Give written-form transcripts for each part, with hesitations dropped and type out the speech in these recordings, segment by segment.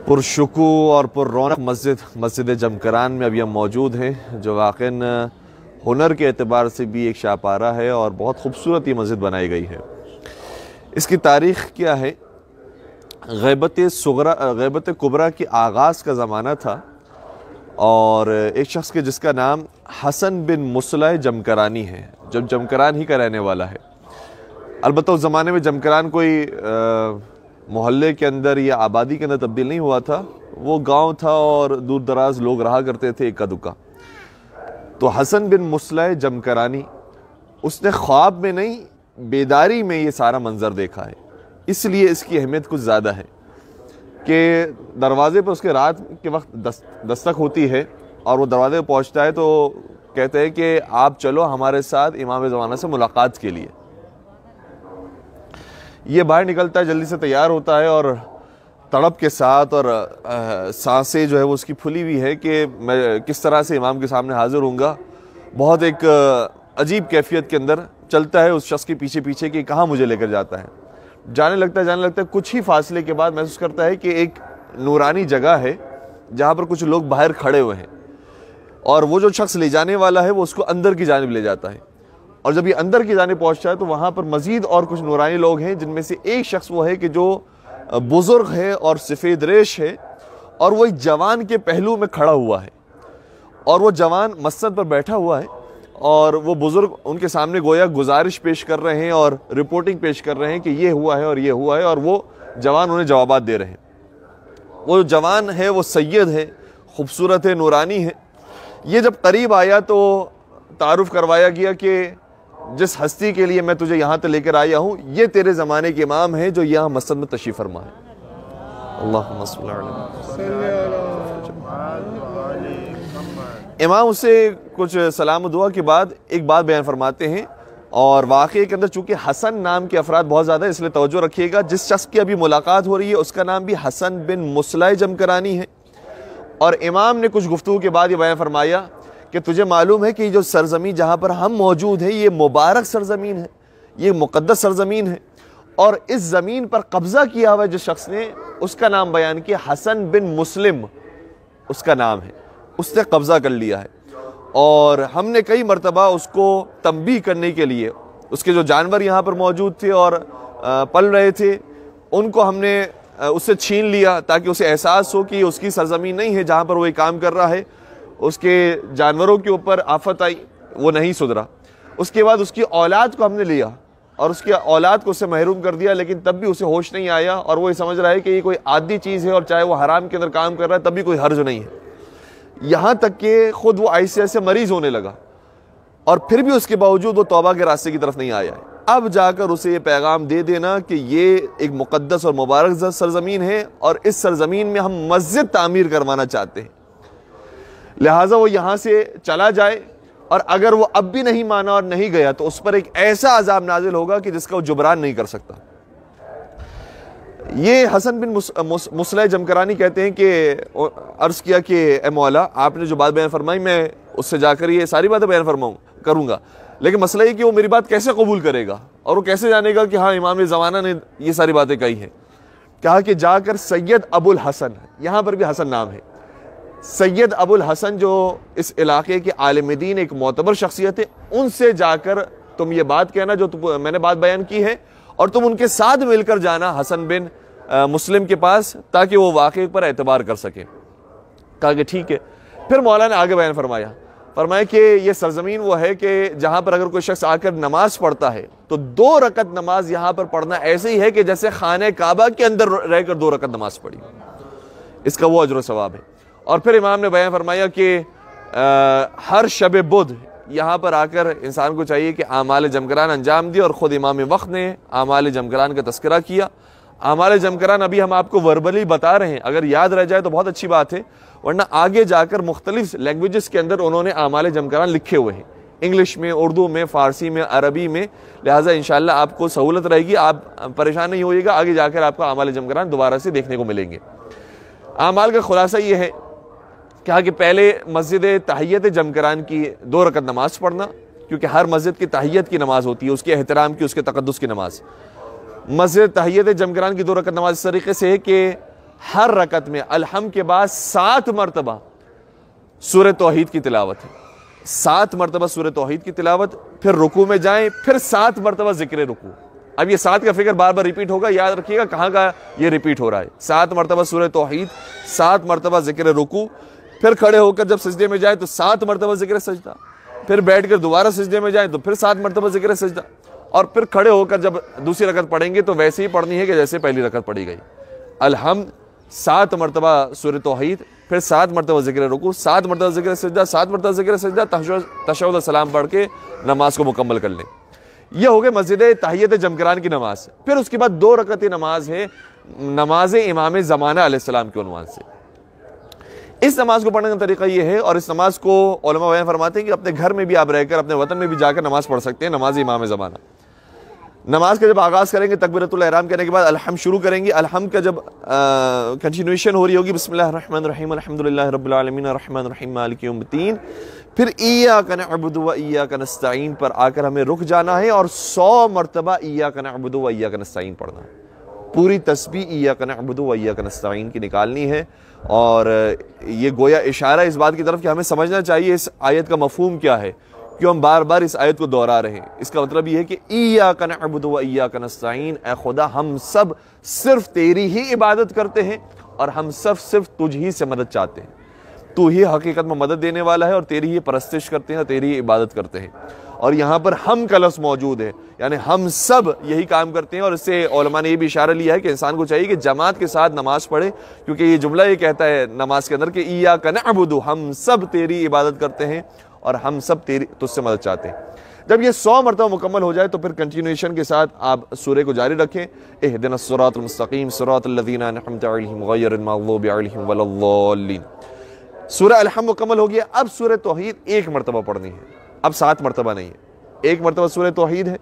पुरशुकू और पुररौनक मस्जिद जमकरान में अभी हम मौजूद हैं, जो वाक़ई हुनर के एतबार से भी एक शाहपारा है और बहुत खूबसूरत ये मस्जिद बनाई गई है। इसकी तारीख़ क्या है? ग़ैबत कुबरा की आगाज़ का ज़माना था और एक शख्स के जिसका नाम हसन बिन मुसलह जमकरानी है, जब जमकरान ही का रहने वाला है। अलबत्ता उस ज़माने में जमकरान कोई मोहल्ले के अंदर या आबादी के अंदर तब्दील नहीं हुआ था, वो गांव था और दूर दराज लोग रहा करते थे इक्का दुक्का। तो हसन बिन मुसलह जमकरानी, उसने ख्वाब में नहीं बेदारी में ये सारा मंजर देखा है, इसलिए इसकी अहमियत कुछ ज़्यादा है कि दरवाजे पर उसके रात के वक्त दस्तक होती है और वो दरवाजे पर पहुँचता है तो कहते हैं कि आप चलो हमारे साथ इमाम ज़माना से मुलाकात के लिए। ये बाहर निकलता है, जल्दी से तैयार होता है और तड़प के साथ और सांसें जो है वो उसकी फुली हुई है कि मैं किस तरह से इमाम के सामने हाजिर होऊंगा। बहुत एक अजीब कैफियत के अंदर चलता है उस शख्स के पीछे पीछे कि कहाँ मुझे लेकर जाता है। जाने लगता है कुछ ही फासले के बाद महसूस करता है कि एक नूरानी जगह है जहाँ पर कुछ लोग बाहर खड़े हुए हैं और वो जो शख्स ले जाने वाला है वो उसको अंदर की जानिब ले जाता है। और जब ये अंदर की जानिब पहुंचता है तो वहाँ पर मजीद और कुछ नूरानी लोग हैं, जिनमें से एक शख्स वो है कि जो बुजुर्ग है और सफ़ेद रेश है और वो एक जवान के पहलू में खड़ा हुआ है और वो जवान मस्जिद पर बैठा हुआ है और वो बुजुर्ग उनके सामने गोया गुजारिश पेश कर रहे हैं और रिपोर्टिंग पेश कर रहे हैं कि ये हुआ है और ये हुआ है, और वो जवान उन्हें जवाबात दे रहे हैं। वो जवान है वो सैयद है, खूबसूरत है, नूरानी है। ये जब करीब आया तो तारुफ करवाया गया कि जिस हस्ती के लिए मैं तुझे यहाँ तक लेकर आया हूँ, ये तेरे ज़माने के इमाम है जो यहाँ मस्जिद में तशरीफ़ फरमा है। अल्लाहुम्मा सल्ली अलैहि। इमाम उससे कुछ सलाम दुआ के बाद एक बात बयान फरमाते हैं, और वाक़े के अंदर चूँकि हसन नाम के अफराद बहुत ज़्यादा है इसलिए तवज्जो रखिएगा। जिस शख्स की अभी मुलाकात हो रही है उसका नाम भी हसन बिन मुसलह जमकरानी है। और इमाम ने कुछ गुफ्तगू के बाद ये बयान फरमाया कि तुझे मालूम है कि जो सरजमीन जहाँ पर हम मौजूद हैं ये मुबारक सरजमीन है, ये मुक़द्दस सरजमीन है, और इस ज़मीन पर कब्ज़ा किया हुआ है जिस शख्स ने, उसका नाम बयान किया हसन बिन मुस्लिम उसका नाम है, उसने कब्ज़ा कर लिया है। और हमने कई मरतबा उसको तंबीह करने के लिए, उसके जो जानवर यहाँ पर मौजूद थे और पल रहे थे उनको हमने उससे छीन लिया ताकि उसे एहसास हो कि उसकी सरजमीन नहीं है जहाँ पर वो ये काम कर रहा है। उसके जानवरों के ऊपर आफत आई, वो नहीं सुधरा। उसके बाद उसकी औलाद को हमने लिया और उसकी औलाद को उससे महरूम कर दिया, लेकिन तब भी उसे होश नहीं आया और वो ये समझ रहा है कि ये कोई आदि चीज़ है और चाहे वो हराम के अंदर काम कर रहा है तब भी कोई हर्ज नहीं है। यहाँ तक कि खुद वो ऐसे मरीज होने लगा और फिर भी उसके बावजूद वो तौबा के रास्ते की तरफ नहीं आया है। अब जाकर उसे ये पैगाम दे देना कि ये एक मुक़द्दस और मुबारक सरजमीन है और इस सरजमीन में हम मस्जिद तामीर करवाना चाहते हैं, लिहाजा वो यहाँ से चला जाए, और अगर वो अब भी नहीं माना और नहीं गया तो उस पर एक ऐसा अजाब नाजिल होगा कि जिसका वो जुबरान नहीं कर सकता। ये हसन बिन मुसलह जमकरानी कहते हैं कि अर्ज़ किया कि ए मौला, आपने जो बात बयान फरमाई मैं उससे जाकर ये सारी बातें बयान करूँगा, लेकिन मसला ये कि वो मेरी बात कैसे कबूल करेगा और वो कैसे जानेगा कि हाँ इमाम ज़माना ने ये सारी बातें कही हैं। कहा कि जाकर सैयद अबुल हसन, यहाँ पर भी हसन नाम है, सैयद अबुल हसन जो इस इलाके के आलिम दीन एक मोतबर शख्सियत है, उनसे जाकर तुम ये बात कहना जो मैंने बात बयान की है, और तुम उनके साथ मिलकर जाना हसन बिन मुस्लिम के पास ताकि वो वाक़े पर एतबार कर सके। कहा कि ठीक है। फिर मौला ने आगे बयान फरमाया कि ये सरजमीन वो है कि जहाँ पर अगर कोई शख्स आकर नमाज पढ़ता है तो 2 रकत नमाज यहाँ पर पढ़ना ऐसे ही है कि जैसे खाने काबा के अंदर रहकर 2 रकत नमाज पढ़ी, इसका वो अजर सवाब है। और फिर इमाम ने बयान फरमाया कि हर शब बुध यहाँ पर आकर इंसान को चाहिए कि आमाल जमकरान अंजाम दिए, और ख़ुद इमाम वक्त ने आमाल जमकरान का तस्करा किया। आमाल जमकरान अभी हम आपको वर्बली बता रहे हैं, अगर याद रह जाए तो बहुत अच्छी बात है, वरना आगे जाकर मुख्तलिफ लैंग्वेजेस के अंदर उन्होंने आमाल जमकरान लिखे हुए हैं, इंग्लिश में, उर्दू में, फ़ारसी में, अरबी में। लिहाजा इंशाअल्लाह आपको सहूलत रहेगी, आप परेशान नहीं होइएगा, आगे जाकर आपको आमाल जमकरान दोबारा से देखने को मिलेंगे। आमाल का खुलासा ये है कहा कि पहले मस्जिद तहियत जमकरान की 2 रकत नमाज पढ़ना, क्योंकि हर मस्जिद की तहियत की नमाज होती है, उसके एहतराम की, उसके तक़द्दुस की नमाज। मस्जिद तहियत जमकरान की 2 रकत नमाज इस तरीके से है कि हर रकत में अलहम के बाद 7 मरतबा सूरह तौहीद की तिलावत है, 7 मरतबा सूरह तौहीद की तिलावत, फिर रुकू में जाएं, फिर 7 मरतबा जिक्र रुकू। अब ये 7 का फिक्र बार बार रिपीट होगा, याद रखिएगा कहाँ का ये रिपीट हो रहा है। 7 मरतबा सूरह तौहीद, 7 मरतबा जिक्र रुकू, फिर खड़े होकर जब सजदे में जाए तो 7 मरतबा जिक्र सजदा, फिर बैठकर दोबारा सजदे में जाए तो फिर 7 मरतबा जिक्र सजदा, और फिर खड़े होकर जब दूसरी रकत पढ़ेंगे तो वैसे ही पढ़नी है कि जैसे पहली रकत पढ़ी गई। अलहम्द 7 मरतबा सूरह तौहीद, फिर 7 मरतबा जिक्र रुकू, 7 मरतबा जिक्र सजदा, 7 मरतबा जिक्र सजदा, तशहुद सलाम पढ़ के नमाज को मुकम्मल कर लें। यह हो गए मस्जिद तहियत जमकरान की नमाज। फिर उसके बाद 2 रकत नमाज है नमाज इमाम ज़माना अलैहिस्सलाम के उन्वान से। इस नमाज को पढ़ने का तरीका यह है, और इस नमाज को उलमा बयान फरमाते हैं कि अपने घर में भी आप रहकर अपने वतन में भी जाकर नमाज पढ़ सकते हैं। नमाज इमाम ज़माना, नमाज का जब आगाज़ करेंगे तकबीरतुल इहराम करने के बाद अलहम शुरू करेंगे। अलहम का जब कंटिन्यूएशन हो रही होगी बिस्मिल्लाहिर्रहमानिर्रहीम अल्हम्दुलिल्लाहि रब्बिल आलमीन अर्रहमानिर्रहीम मालिकि यौमिद्दीन, फिर इय्याका नअबुदु व इय्याका नस्तईन पर आकर हमें रुक जाना है और 100 मरतबा इय्याका नअबुदु व इय्याका नस्तईन पढ़ना है। पूरी तस्बीह इय्याका नअबुदु व इय्याका नस्तईन की निकालनी है। और ये गोया इशारा इस बात की तरफ कि हमें समझना चाहिए इस आयत का मफहूम क्या है, क्यों हम बार बार इस आयत को दोहरा रहे हैं। इसका मतलब ये है कि इय्याका नअबुदु व इय्याका नस्तईन, ए खुदा हम सब सिर्फ तेरी ही इबादत करते हैं और हम सब सिर्फ तुझ ही से मदद चाहते हैं। तू ही हकीकत में मदद देने वाला है और तेरी ही परस्तिश करते हैं, तेरी ही इबादत करते हैं। और यहाँ पर हम का लफ्ज़ मौजूद है, यानी हम सब यही काम करते हैं। और इससे उलमा ने यह भी इशारा लिया है कि इंसान को चाहिए कि जमात के साथ नमाज पढ़े, क्योंकि ये जुमला ये कहता है नमाज के अंदर कि इय्याका नअबुदु, हम सब तेरी इबादत करते हैं और हम सब तेरी तुझसे मदद चाहते हैं। जब ये 100 मरतबा मुकम्मल हो जाए तो फिर कंटिन्यूएशन के साथ आप सूरे को जारी रखें। इहदिनस सिरातल मुस्तकीम सिरातल लज़ीना अनअमत अलैहिम गैरिल मग़ज़ूबि अलैहिम वलद्दाल्लीन। सूरह अलहम मुकम्मल हो गया। अब सूरह तौहीद 1 मरतबा पढ़नी है, अब 7 मरतबा नहीं है। 1 मरतबा सूरह तौहीद है,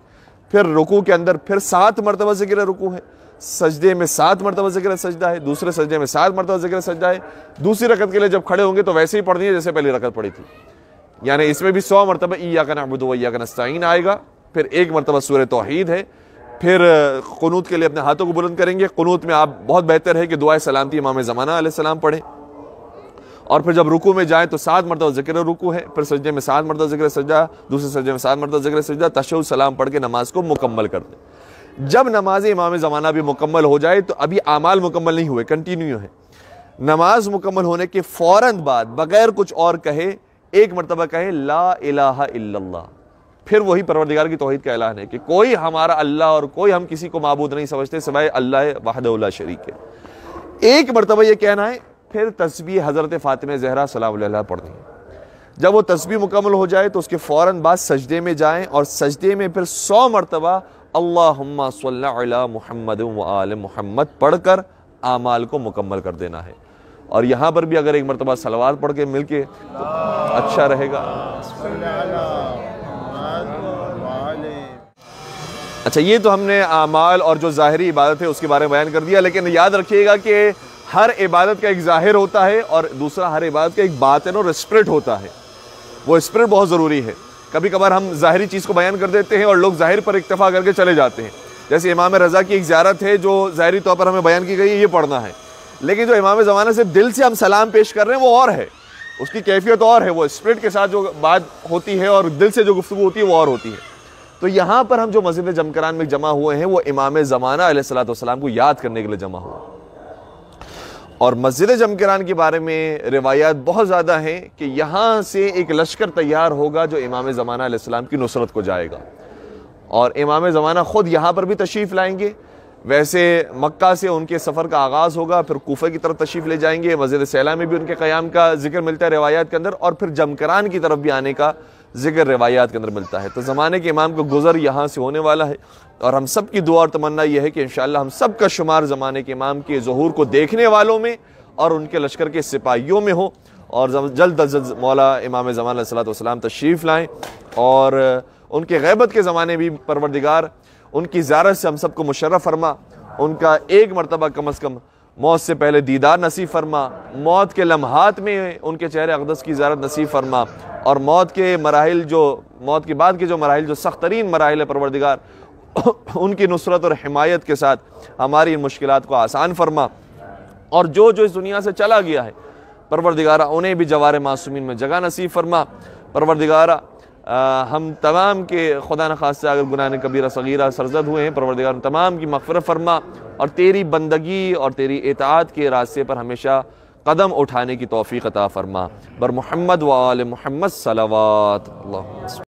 फिर रुकू के अंदर फिर 7 मरतबा ज़िक्र रुकू है, सजदे में 7 मरतबा ज़िक्र सजदा है, दूसरे सजदे में 7 मरतबा ज़िक्र सजदा है। दूसरी रकत के लिए जब खड़े होंगे तो वैसे ही पढ़नी है जैसे पहली रकत पढ़ी थी, यानी इसमें भी 100 मरतबा इय्याका नअबुदु व इय्याका नस्तईन आएगा। फिर 1 मरतबा सूरह तौहीद है। फिर कुनूत के लिए अपने हाथों को बुलंद करेंगे। कुनूत में आप बहुत बेहतर है कि दुआए सलामती इमाम ज़माना अलैहिस्सलाम पढ़ें। और फिर जब रुकू में जाए तो 7 मरतबा ज़िक्र रुकू है, फिर सजदे में 7 मरतबा ज़िक्र सजदा, दूसरे सजदे में 7 मरतबा ज़िक्र सजदा, तशहुद सलाम पढ़ के नमाज को मुकम्मल कर दें। जब नमाज इमाम ज़माना भी मुकम्मल हो जाए तो अभी आमाल मुकम्मल नहीं हुए, कंटिन्यू है। नमाज मुकम्मल होने के फ़ौरन बाद बगैर कुछ और कहे 1 मरतबा कहे ला इलाहा इल्लल्लाह। फिर वही परवरदिगार की तौहीद का ऐलान है कि कोई हमारा अल्लाह और कोई हम किसी को माबूद नहीं समझते सिवाय अल्लाह वहदहू ला शरीक है। 1 मरतबा ये कहना है। फिर तस्बीह हज़रत फ़ातिमा ज़हरा सलाम अलैहा पढ़नी है। जब वो तस्बीह मुकम्मल हो जाए तो उसके फ़ौरन बाद सजदे में जाएं और सजदे में फिर 100 मरतबा अल्लाहुम्मा सल्लि अला मुहम्मद व आले मुहम्मद पढ़कर आमाल को मुकम्मल कर देना है। और यहाँ पर भी अगर 1 मरतबा सलवात पढ़ के मिल के तो अच्छा रहेगा। अच्छा, ये तो हमने आमाल और जो ज़ाहिरी इबादत है उसके बारे में बयान कर दिया, लेकिन याद रखिएगा कि हर इबादत का एक ज़ाहिर होता है और दूसरा हर इबादत का एक बातिन और स्पिरिट होता है। वो स्पिरिट बहुत ज़रूरी है। कभी कभार हम ज़ाहिरी चीज़ को बयान कर देते हैं और लोग ज़ाहिर पर इक्तफा करके चले जाते हैं। जैसे इमाम रज़ा की एक ज़ियारत है जो ज़ाहिरी तौर पर हमें बयान की गई है, ये पढ़ना है, लेकिन जो इमाम ज़माना से दिल से हम सलाम पेश कर रहे हैं वो और है, उसकी कैफियत और है, वो स्पिरिट के साथ जो बात होती है और दिल से जो गुफ्तगू होती है वो और होती है। तो यहाँ पर हम जो मस्जिद जमकरान में जमा हुए हैं वो इमाम ज़माना अलैहिस्सलातु वस्सलाम को याद करने के लिए जमा हुआ। और मस्जिद जमकरान के बारे में रिवायात बहुत ज़्यादा हैं कि यहाँ से एक लश्कर तैयार होगा जो इमाम ज़माना अलैहिस्सलाम की नुसरत को जाएगा, और इमाम ज़माना ख़ुद यहाँ पर भी तशरीफ़ लाएंगे। वैसे मक्का से उनके सफ़र का आगाज़ होगा, फिर कूफे की तरफ तशरीफ़ ले जाएंगे, मस्जिद सैला में भी उनके क़याम का जिक्र मिलता है रिवायात के अंदर, और फिर जमकरान की तरफ भी आने का जिक्र रिवायात के अंदर मिलता है। तो ज़माने के इमाम को गुज़र यहाँ से होने वाला है, और हम सब की दुआ और तमन्ना यह है कि इंशाअल्लाह हम सब का शुमार ज़माने के इमाम के ज़ुहूर को देखने वालों में और उनके लश्कर के सिपाहियों में हो, और जल्द अज जल्द मौला इमाम ज़माना अलैहिस्सलातु वस्सलाम तशरीफ़ लाएँ, और उनके ग़ैबत के ज़माने भी परवरदिगार उनकी ज़ियारत से हम सबको मुशर्रफ फरमा, उनका 1 मरतबा कम अज़ कम मौत से पहले दीदार नसीब फरमा, मौत के लम्हात में उनके चेहरे अक़दस की ज़ियारत नसीब फरमा, और मौत के मराहिल जो मौत के बाद के जो मराहिल जो सख्त तरीन मराहिल है परवरदिगार उनकी नुसरत और हिमायत के साथ हमारी इन मुश्किलात को आसान फरमा। और जो जो इस दुनिया से चला गया है परवरदिगारा उन्हें भी जवार मासूमीन में जगह नसीब फरमा। परवरदिगारा हम तमाम के खुदा न खास्ता अगर गुनाह कबीरा सगीरा सरजद हुए हैं, परवरदिगार तमाम की मग़फ़िरत फरमा और तेरी बंदगी और तेरी इताअत के रास्ते पर हमेशा कदम उठाने की तौफ़ीक़ अता फरमा। बर मुहम्मद व आले मुहम्मद सलवात।